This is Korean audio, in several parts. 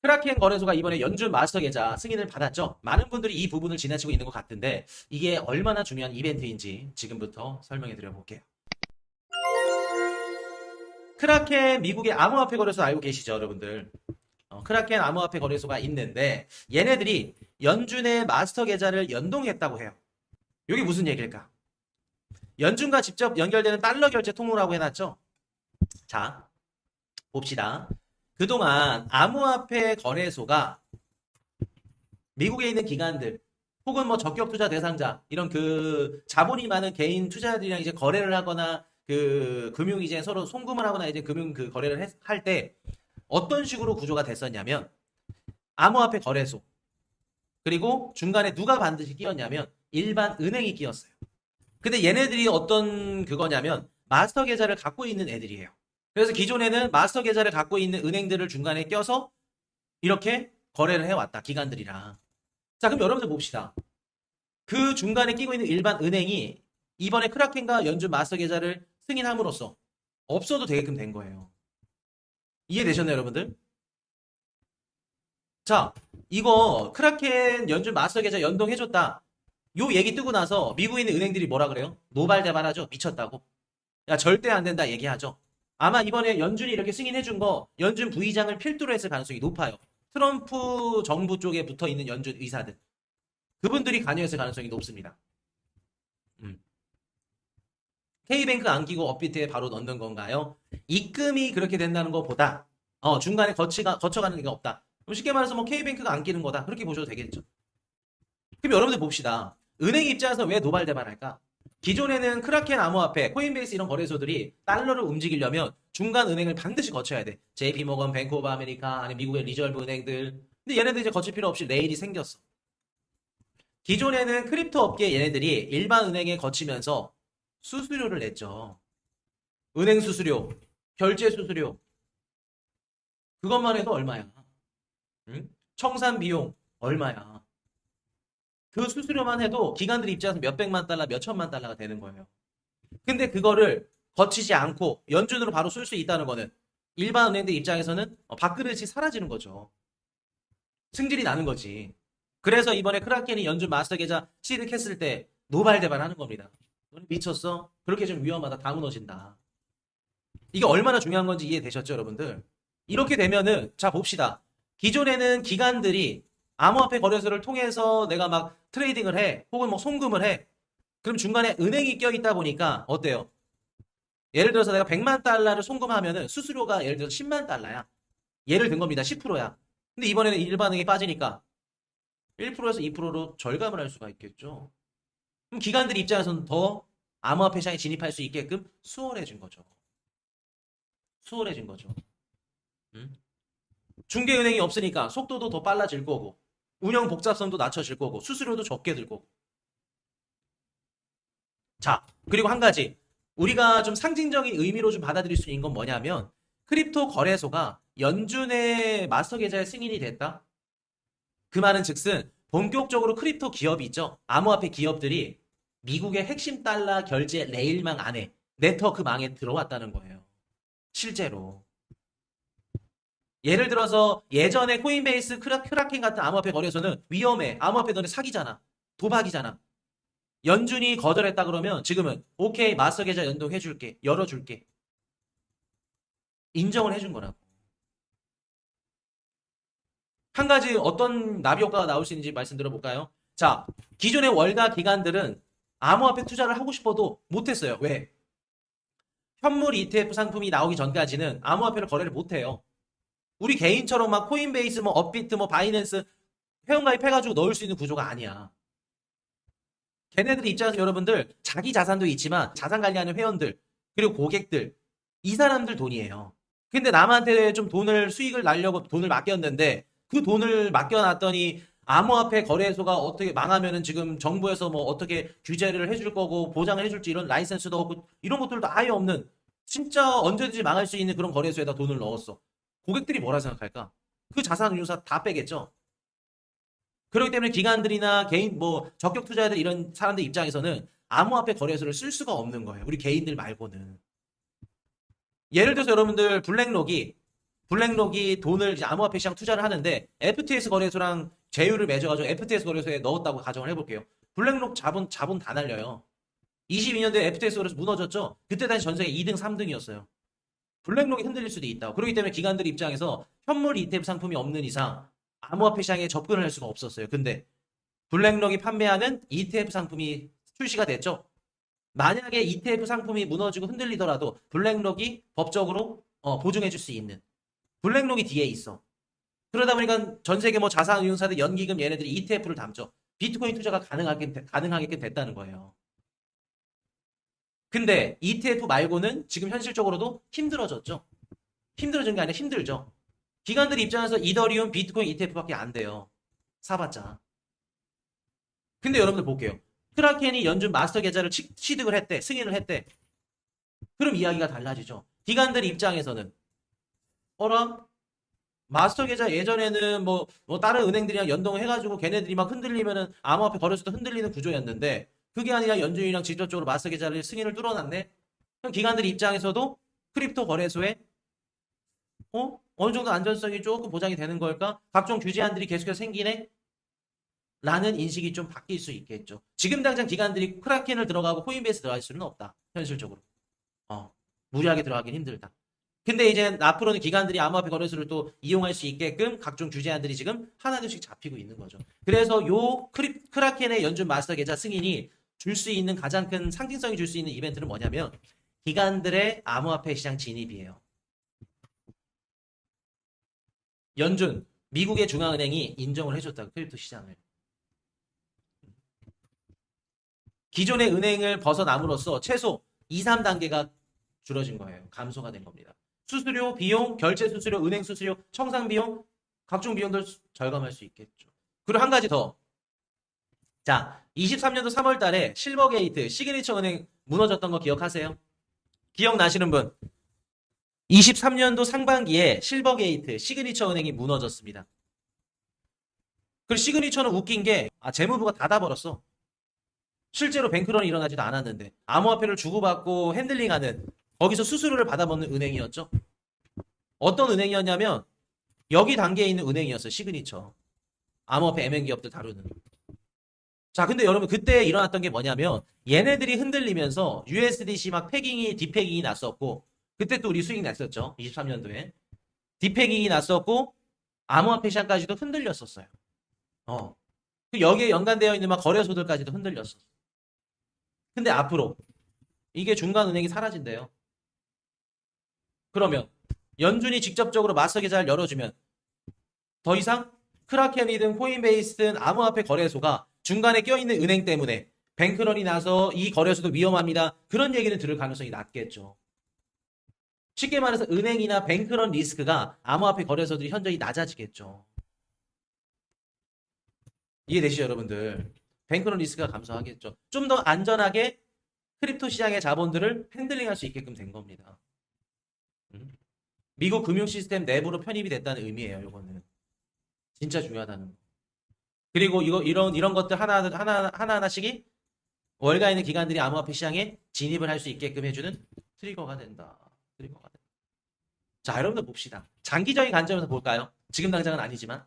크라켄 거래소가 이번에 연준 마스터 계좌 승인을 받았죠. 많은 분들이 이 부분을 지나치고 있는 것 같은데 이게 얼마나 중요한 이벤트인지 지금부터 설명해 드려 볼게요. 크라켄 미국의 암호화폐 거래소 알고 계시죠, 여러분들? 크라켄 암호화폐 거래소가 있는데 얘네들이 연준의 마스터 계좌를 연동했다고 해요. 이게 무슨 얘기일까? 연준과 직접 연결되는 달러 결제 통로라고 해놨죠. 자, 봅시다. 그동안 암호화폐 거래소가 미국에 있는 기관들 혹은 뭐 적격 투자 대상자 이런 그 자본이 많은 개인 투자자들이랑 이제 거래를 하거나 그 금융 이제 서로 송금을 하거나 이제 금융 그 거래를 할 때 어떤 식으로 구조가 됐었냐면 암호화폐 거래소 그리고 중간에 누가 반드시 끼었냐면 일반 은행이 끼었어요. 근데 얘네들이 어떤 그거냐면 마스터 계좌를 갖고 있는 애들이에요. 그래서 기존에는 마스터 계좌를 갖고 있는 은행들을 중간에 껴서 이렇게 거래를 해왔다. 기관들이랑. 자, 그럼 여러분들 봅시다. 그 중간에 끼고 있는 일반 은행이 이번에 크라켄과 연준 마스터 계좌를 승인함으로써 없어도 되게끔 된 거예요. 이해되셨나요, 여러분들? 자, 이거 크라켄 연준 마스터 계좌 연동해줬다. 요 얘기 뜨고 나서 미국에 있는 은행들이 뭐라 그래요? 노발대발하죠. 미쳤다고. 야, 절대 안 된다 얘기하죠. 아마 이번에 연준이 이렇게 승인해준 거 연준 부의장을 필두로 했을 가능성이 높아요. 트럼프 정부 쪽에 붙어 있는 연준 의사들. 그분들이 관여했을 가능성이 높습니다. 음. K뱅크 안 끼고 업비트에 바로 넣는 건가요? 입금이 그렇게 된다는 것보다 중간에 거쳐가는 게 없다. 그럼 쉽게 말해서 뭐 K뱅크가 안 끼는 거다. 그렇게 보셔도 되겠죠. 그럼 여러분들 봅시다. 은행 입장에서 왜 노발대발할까? 기존에는 크라켄 암호화폐, 코인베이스 이런 거래소들이 달러를 움직이려면 중간 은행을 반드시 거쳐야 돼. JP모건, 뱅크 오브 아메리카, 아니 미국의 리저브 은행들. 근데 얘네들 이제 거칠 필요 없이 레일이 생겼어. 기존에는 크립토 업계 얘네들이 일반 은행에 거치면서 수수료를 냈죠. 은행 수수료, 결제 수수료. 그것만 해도 얼마야? 응? 청산 비용 얼마야? 그 수수료만 해도 기관들 입장에서 몇백만 달러, 몇천만 달러가 되는 거예요. 근데 그거를 거치지 않고 연준으로 바로 쓸 수 있다는 거는 일반 은행들 입장에서는 밥그릇이 사라지는 거죠. 승질이 나는 거지. 그래서 이번에 크라켄이 연준 마스터 계좌 취득했을 때 노발대발하는 겁니다. 너는 미쳤어? 그렇게 좀 위험하다. 다 무너진다. 이게 얼마나 중요한 건지 이해되셨죠, 여러분들? 이렇게 되면은 자 봅시다. 기존에는 기관들이 암호화폐 거래소를 통해서 내가 막 트레이딩을 해, 혹은 뭐 송금을 해. 그럼 중간에 은행이 껴있다 보니까 어때요? 예를 들어서 내가 100만 달러를 송금하면은 수수료가 예를 들어서 10만 달러야. 예를 든 겁니다. 10%야. 근데 이번에는 일반응이 빠지니까 1%에서 2%로 절감을 할 수가 있겠죠. 그럼 기관들 입장에서는 더 암호화폐 시장에 진입할 수 있게끔 수월해진 거죠. 수월해진 거죠. 음? 중개은행이 없으니까 속도도 더 빨라질 거고 운영 복잡성도 낮춰질 거고 수수료도 적게 들 거고. 자, 그리고 한 가지 우리가 좀 상징적인 의미로 좀 받아들일 수 있는 건 뭐냐면 크립토 거래소가 연준의 마스터 계좌에 승인이 됐다. 그 말은 즉슨 본격적으로 크립토 기업이 있죠. 암호화폐 기업들이 미국의 핵심 달러 결제 레일망 안에 네트워크망에 들어왔다는 거예요. 실제로. 예를 들어서 예전에 코인베이스, 크라켄 같은 암호화폐 거래소는 위험해. 암호화폐 너네 사기잖아. 도박이잖아. 연준이 거절했다 그러면 지금은 오케이 마스터 계좌 연동해줄게. 열어줄게. 인정을 해준 거라고. 한 가지 어떤 나비 효과가 나올 수 있는지 말씀드려볼까요? 자, 기존의 월가 기관들은 암호화폐 투자를 하고 싶어도 못했어요. 왜? 현물 ETF 상품이 나오기 전까지는 암호화폐를 거래를 못해요. 우리 개인처럼 막 코인베이스, 뭐 업비트, 뭐 바이낸스 회원가입해가지고 넣을 수 있는 구조가 아니야. 걔네들 입장에서 여러분들 자기 자산도 있지만 자산 관리하는 회원들 그리고 고객들 이 사람들 돈이에요. 근데 남한테 좀 돈을 수익을 날려고 돈을 맡겼는데 그 돈을 맡겨놨더니 암호화폐 거래소가 어떻게 망하면은 지금 정부에서 뭐 어떻게 규제를 해줄 거고 보장을 해줄지 이런 라이센스도 없고 이런 것들도 아예 없는 진짜 언제든지 망할 수 있는 그런 거래소에다 돈을 넣었어. 고객들이 뭐라 생각할까? 그 자산 운용사 다 빼겠죠. 그렇기 때문에 기관들이나 개인 뭐 적격 투자자들 이런 사람들 입장에서는 암호화폐 거래소를 쓸 수가 없는 거예요. 우리 개인들 말고는. 예를 들어서 여러분들 블랙록이 돈을 이제 암호화폐 시장 투자를 하는데 FTX 거래소랑 제휴를 맺어가지고 FTX 거래소에 넣었다고 가정을 해볼게요. 블랙록 자본 다 날려요. 22년도에 FTX 거래소 무너졌죠? 그때 당시 전 세계 2등, 3등이었어요. 블랙록이 흔들릴 수도 있다. 그렇기 때문에 기관들 입장에서 현물 ETF 상품이 없는 이상 암호화폐 시장에 접근을 할 수가 없었어요. 근데 블랙록이 판매하는 ETF 상품이 출시가 됐죠. 만약에 ETF 상품이 무너지고 흔들리더라도 블랙록이 법적으로 보증해 줄 수 있는 블랙록이 뒤에 있어. 그러다 보니까 전 세계 뭐 자산운용사들 연기금 얘네들이 ETF를 담죠. 비트코인 투자가 가능하게끔 됐다는 거예요. 근데 ETF 말고는 지금 현실적으로도 힘들어졌죠. 힘들어진 게 아니라 힘들죠. 기관들 입장에서 이더리움, 비트코인 ETF밖에 안 돼요. 사봤자. 근데 여러분들 볼게요. 크라켄이 연준 마스터 계좌를 취득을 했대. 승인을 했대. 그럼 이야기가 달라지죠. 기관들 입장에서는 어라? 마스터 계좌 예전에는 뭐 다른 은행들이랑 연동을 해가지고 걔네들이 막 흔들리면은 암호화폐 거래소도 흔들리는 구조였는데 그게 아니라 연준이랑 직접적으로 마스터 계좌를 승인을 뚫어놨네. 그럼 기관들 입장에서도 크립토 거래소에 어느 정도 안전성이 조금 보장이 되는 걸까? 각종 규제안들이 계속해서 생기네? 라는 인식이 좀 바뀔 수 있겠죠. 지금 당장 기관들이 크라켄을 들어가고 코인베이스 들어갈 수는 없다. 현실적으로. 무리하게 들어가긴 힘들다. 근데 이제 앞으로는 기관들이 암호화폐 거래소를 또 이용할 수 있게끔 각종 규제안들이 지금 하나둘씩 잡히고 있는 거죠. 그래서 요 크라켄의 연준 마스터 계좌 승인이 줄 수 있는 가장 큰 상징성이 줄 수 있는 이벤트는 뭐냐면 기관들의 암호화폐 시장 진입이에요. 연준, 미국의 중앙은행이 인정을 해줬다고 크립토 시장을. 기존의 은행을 벗어남으로써 최소 2, 3단계가 줄어진 거예요. 감소가 된 겁니다. 수수료, 비용, 결제 수수료, 은행 수수료, 청산 비용, 각종 비용들 절감할 수 있겠죠. 그리고 한 가지 더. 자, 23년도 3월 달에 실버게이트, 시그니처 은행 무너졌던 거 기억하세요? 기억나시는 분? 23년도 상반기에 실버게이트, 시그니처 은행이 무너졌습니다. 그리고 시그니처는 웃긴 게 재무부가 닫아버렸어. 실제로 뱅크런이 일어나지도 않았는데 암호화폐를 주고받고 핸들링하는 거기서 수수료를 받아먹는 은행이었죠. 어떤 은행이었냐면 여기 단계에 있는 은행이었어요. 시그니처. 암호화폐 MN 기업들 다루는. 자, 근데 여러분 그때 일어났던 게 뭐냐면 얘네들이 흔들리면서 USDC 막 패깅이 디패깅이 났었고 그때 또 우리 수익 냈었죠. 23년도에. 디패깅이 났었고 암호화폐 시장까지도 흔들렸었어요. 여기에 연관되어 있는 막 거래소들까지도 흔들렸었어. 근데 앞으로 이게 중간은행이 사라진대요. 그러면 연준이 직접적으로 마스터 계좌를 열어주면 더 이상 크라켄이든 코인베이스든 암호화폐 거래소가 중간에 껴있는 은행 때문에 뱅크런이 나서 이 거래소도 위험합니다. 그런 얘기를 들을 가능성이 낮겠죠. 쉽게 말해서 은행이나 뱅크런 리스크가 암호화폐 거래소들이 현저히 낮아지겠죠. 이해되시죠, 여러분들? 뱅크런 리스크가 감소하겠죠. 좀 더 안전하게 크립토 시장의 자본들을 핸들링할 수 있게끔 된 겁니다. 미국 금융 시스템 내부로 편입이 됐다는 의미예요. 이거는 진짜 중요하다는 거. 그리고 이런 것들 하나하나씩이 월가 있는 기관들이 암호화폐 시장에 진입을 할 수 있게끔 해주는 트리거가 된다. 트리거가 된다. 자, 여러분들 봅시다. 장기적인 관점에서 볼까요? 지금 당장은 아니지만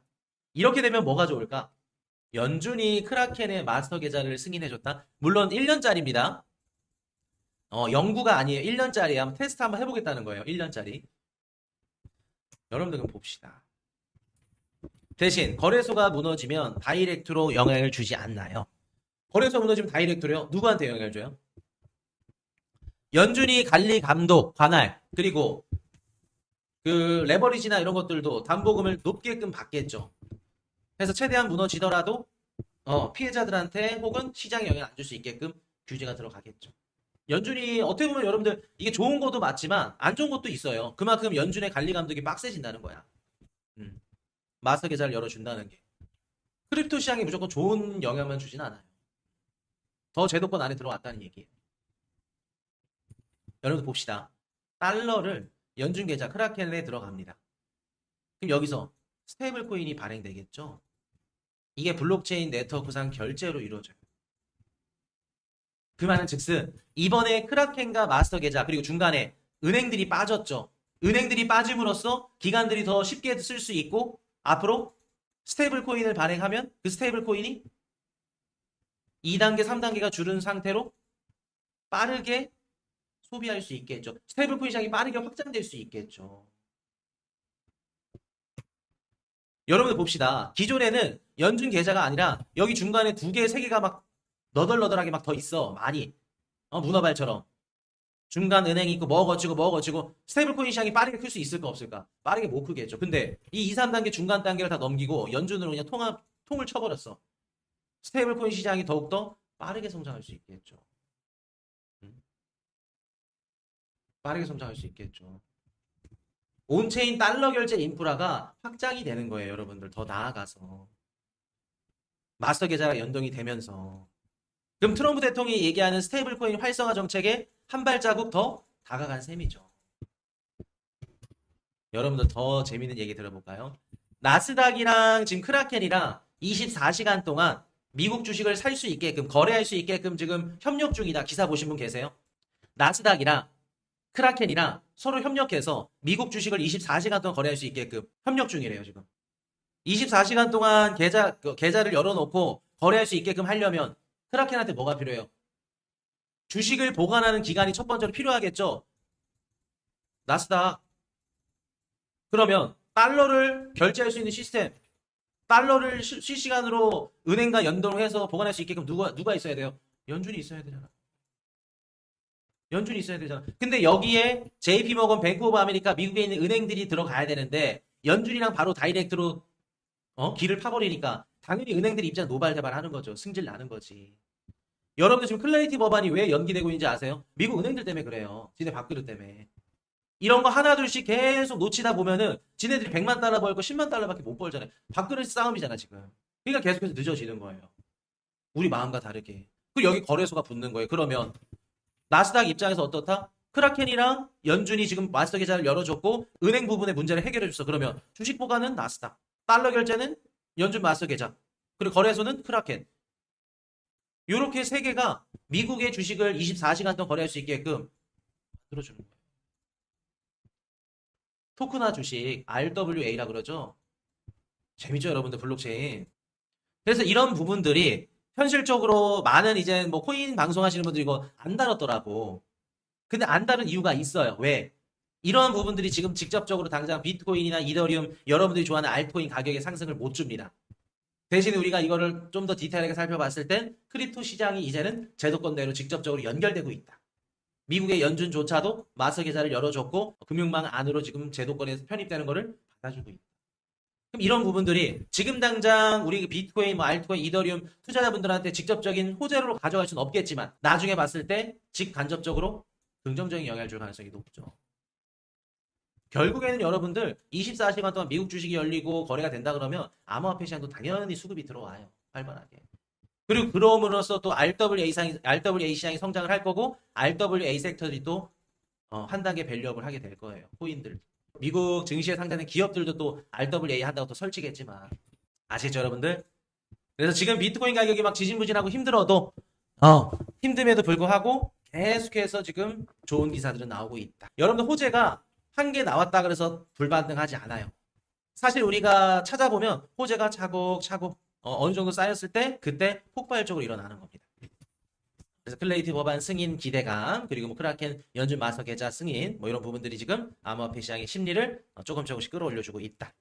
이렇게 되면 뭐가 좋을까? 연준이 크라켄의 마스터 계좌를 승인해줬다. 물론 1년짜리입니다. 연구가 아니에요. 1년짜리. 한번 테스트 한번 해보겠다는 거예요. 1년짜리. 여러분들 그럼 봅시다. 대신 거래소가 무너지면 다이렉트로 영향을 주지 않나요? 거래소 무너지면 다이렉트로요? 누구한테 영향을 줘요? 연준이 관리, 감독, 관할 그리고 그 레버리지나 이런 것들도 담보금을 높게끔 받겠죠. 그래서 최대한 무너지더라도 피해자들한테 혹은 시장에 영향을 안 줄 수 있게끔 규제가 들어가겠죠. 연준이 어떻게 보면 여러분들 이게 좋은 것도 맞지만 안 좋은 것도 있어요. 그만큼 연준의 관리 감독이 빡세진다는 거야. 마스터 계좌를 열어준다는 게. 크립토 시장에 무조건 좋은 영향만 주진 않아요. 더 제도권 안에 들어왔다는 얘기예요. 여러분들 봅시다. 달러를 연준 계좌 크라켄에 들어갑니다. 그럼 여기서 스테이블 코인이 발행되겠죠. 이게 블록체인 네트워크상 결제로 이루어져요. 그 말은 즉슨 이번에 크라켄과 마스터 계좌 그리고 중간에 은행들이 빠졌죠. 은행들이 빠짐으로써 기관들이 더 쉽게 쓸 수 있고 앞으로 스테이블 코인을 발행하면 그 스테이블 코인이 2단계, 3단계가 줄은 상태로 빠르게 소비할 수 있겠죠. 스테이블 코인 시장이 빠르게 확장될 수 있겠죠. 여러분들 봅시다. 기존에는 연준 계좌가 아니라 여기 중간에 2개, 3개가 막 너덜너덜하게 막 더 있어. 많이. 문어발처럼. 중간 은행이 있고 뭐 거치고 스테이블 코인 시장이 빠르게 클 수 있을까 없을까? 빠르게 못 크겠죠. 근데 이 2, 3단계 중간 단계를 다 넘기고 연준으로 그냥 통을 쳐버렸어. 스테이블 코인 시장이 더욱더 빠르게 성장할 수 있겠죠. 빠르게 성장할 수 있겠죠. 온체인 달러 결제 인프라가 확장이 되는 거예요, 여러분들. 더 나아가서. 마스터 계좌가 연동이 되면서. 그럼 트럼프 대통령이 얘기하는 스테이블 코인 활성화 정책에 한 발자국 더 다가간 셈이죠. 여러분들 더 재밌는 얘기 들어볼까요? 나스닥이랑 지금 크라켄이랑 24시간 동안 미국 주식을 살 수 있게끔, 거래할 수 있게끔 지금 협력 중이다. 기사 보신 분 계세요? 나스닥이랑 크라켄이랑 서로 협력해서 미국 주식을 24시간 동안 거래할 수 있게끔 협력 중이래요, 지금. 24시간 동안 계좌를 열어놓고 거래할 수 있게끔 하려면 크라켄한테 뭐가 필요해요? 주식을 보관하는 기간이 첫 번째로 필요하겠죠? 나스닥. 그러면 달러를 결제할 수 있는 시스템, 달러를 실시간으로 은행과 연동해서 보관할 수 있게끔 누가 있어야 돼요? 연준이 있어야 되잖아. 연준이 있어야 되잖아. 근데 여기에 JP모건, 뱅크 오브 아메리카, 미국에 있는 은행들이 들어가야 되는데 연준이랑 바로 다이렉트로 길을 파버리니까 당연히 은행들이 입장 노발대발하는 거죠. 승질 나는 거지. 여러분들 지금 클래리티 법안이 왜 연기되고 있는지 아세요? 미국 은행들 때문에 그래요. 지네 밥그릇 때문에. 이런 거 하나둘씩 계속 놓치다 보면은 지네들이 100만 달러 벌고 10만 달러밖에 못 벌잖아요. 밥그릇 싸움이잖아 지금. 그러니까 계속해서 늦어지는 거예요. 우리 마음과 다르게. 그리고 여기 거래소가 붙는 거예요. 그러면 나스닥 입장에서 어떻다? 크라켄이랑 연준이 지금 마스터 계좌를 열어줬고 은행 부분의 문제를 해결해 줬어. 그러면 주식 보관은 나스닥, 달러 결제는 연준 마스터 계좌, 그리고 거래소는 크라켄. 이렇게 세 개가 미국의 주식을 24시간 동안 거래할 수 있게끔 만들어주는 거예요. 토크나 주식 RWA라 그러죠. 재밌죠, 여러분들 블록체인. 그래서 이런 부분들이 현실적으로 많은 이제 뭐 코인 방송하시는 분들이 이거 안 다뤘더라고. 근데 안 다룬 이유가 있어요. 왜? 이런 부분들이 지금 직접적으로 당장 비트코인이나 이더리움, 여러분들이 좋아하는 알트코인 가격의 상승을 못 줍니다. 대신에 우리가 이거를 좀 더 디테일하게 살펴봤을 땐 크립토 시장이 이제는 제도권대로 직접적으로 연결되고 있다. 미국의 연준조차도 마스터 계좌를 열어줬고 금융망 안으로 지금 제도권에서 편입되는 거를 받아주고 있다. 그럼 이런 부분들이 지금 당장 우리 비트코인, 뭐 알트코인, 이더리움 투자자분들한테 직접적인 호재로 가져갈 수는 없겠지만 나중에 봤을 때 직간접적으로 긍정적인 영향을 줄 가능성이 높죠. 결국에는 여러분들 24시간 동안 미국 주식이 열리고 거래가 된다 그러면 암호화폐 시장도 당연히 수급이 들어와요. 활발하게. 그리고 그럼으로써 또 RWA 시장이 성장을 할 거고 RWA 섹터들이 또 한 단계 밸류업을 하게 될 거예요. 코인들. 미국 증시에 상장된 기업들도 또 RWA 한다고 또 설치겠지만 아시죠 여러분들? 그래서 지금 비트코인 가격이 막 지진부진하고 힘들어도 힘듦에도 불구하고 계속해서 지금 좋은 기사들은 나오고 있다. 여러분들 호재가 한 개 나왔다 그래서 불반등하지 않아요. 사실 우리가 찾아보면 호재가 차곡차곡 어느 정도 쌓였을 때 그때 폭발적으로 일어나는 겁니다. 그래서 클레이티 법안 승인 기대감, 그리고 뭐 크라켄 연준 마스터 계좌 승인, 뭐 이런 부분들이 지금 암호화폐 시장의 심리를 조금씩 끌어올려주고 있다.